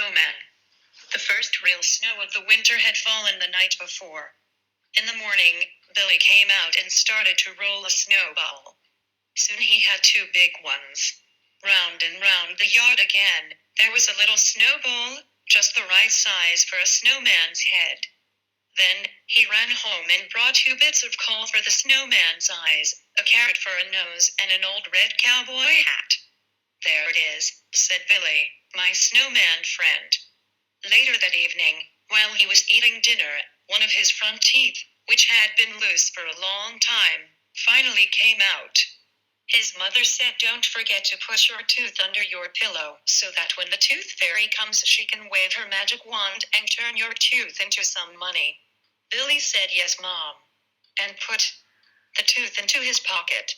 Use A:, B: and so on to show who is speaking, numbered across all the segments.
A: snowman. The first real snow of the winter had fallen the night before. In the morning, Billy came out and started to roll a snowball. Soon he had two big ones. Round and round the yard again, there was a little snowball, just the right size for a snowman's head. Then, he ran home and brought two bits of coal for the snowman's eyes, a carrot for a nose, and an old red cowboy hat. "There it is," said Billy, "my snowman friend." Later that evening, while he was eating dinner, one of his front teeth, which had been loose for a long time, finally came out. His mother said, "Don't forget to put your tooth under your pillow, so that when the tooth fairy comes she can wave her magic wand and turn your tooth into some money." Billy said, "Yes, Mom," and put the tooth into his pocket.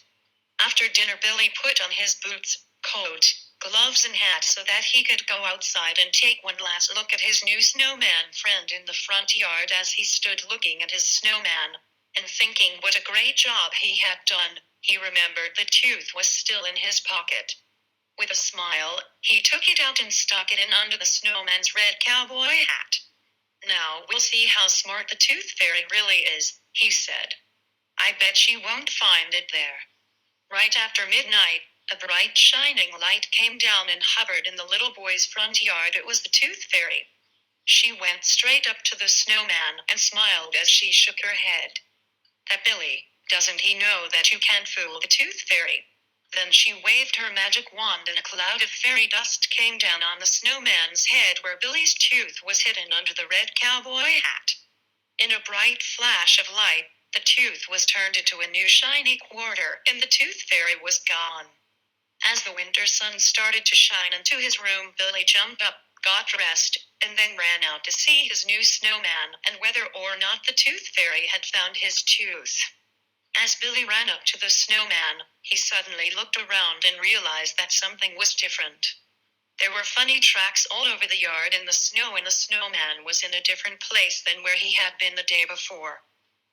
A: After dinner, Billy put on his boots, coat, gloves and hat so that he could go outside and take one last look at his new snowman friend in the front yard. As he stood looking at his snowman and thinking what a great job he had done, he remembered the tooth was still in his pocket. With a smile, he took it out and stuck it in under the snowman's red cowboy hat. "Now we'll see how smart the tooth fairy really is," he said. "I bet she won't find it there." Right after midnight, a bright shining light came down and hovered in the little boy's front yard. It was the tooth fairy. She went straight up to the snowman and smiled as she shook her head. "That Billy, doesn't he know that you can't fool the tooth fairy?" Then she waved her magic wand and a cloud of fairy dust came down on the snowman's head where Billy's tooth was hidden under the red cowboy hat. In a bright flash of light, the tooth was turned into a new shiny quarter, and the tooth fairy was gone. As the winter sun started to shine into his room, Billy jumped up, got dressed, and then ran out to see his new snowman and whether or not the tooth fairy had found his tooth. As Billy ran up to the snowman, he suddenly looked around and realized that something was different. There were funny tracks all over the yard in the snow, and the snowman was in a different place than where he had been the day before.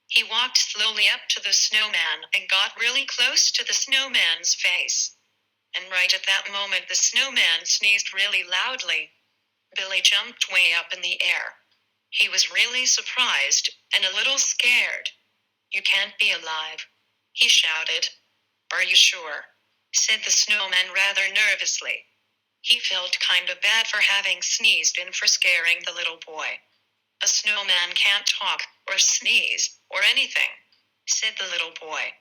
A: He walked slowly up to the snowman and got really close to the snowman's face. And right at that moment, the snowman sneezed really loudly. Billy jumped way up in the air. He was really surprised and a little scared. "You can't be alive," he shouted. "Are you sure?" said the snowman rather nervously. He felt kind of bad for having sneezed and for scaring the little boy. "A snowman can't talk, or sneeze, or anything," said the little boy.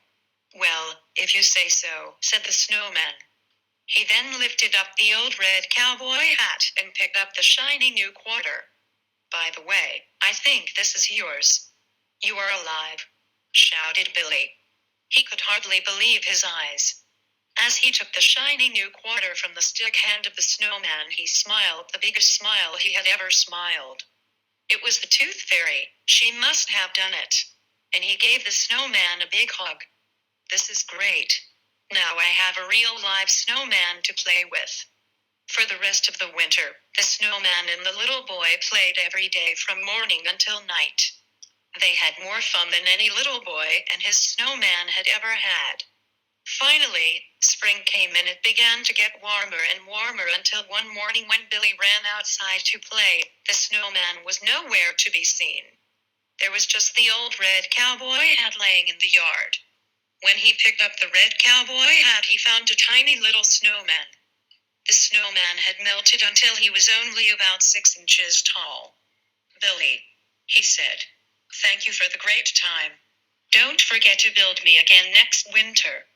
A: "Well, if you say so," said the snowman. He then lifted up the old red cowboy hat and picked up the shiny new quarter. "By the way, I think this is yours." "You are alive," shouted Billy. He could hardly believe his eyes. As he took the shiny new quarter from the stick hand of the snowman, he smiled the biggest smile he had ever smiled. It was the tooth fairy. She must have done it. And he gave the snowman a big hug. "This is great. Now I have a real live snowman to play with." For the rest of the winter, the snowman and the little boy played every day from morning until night. They had more fun than any little boy and his snowman had ever had. Finally, spring came and it began to get warmer and warmer until one morning when Billy ran outside to play, the snowman was nowhere to be seen. There was just the old red cowboy hat laying in the yard. When he picked up the red cowboy hat, he found a tiny little snowman. The snowman had melted until he was only about 6 inches tall. "Billy," he said, "thank you for the great time. Don't forget to build me again next winter."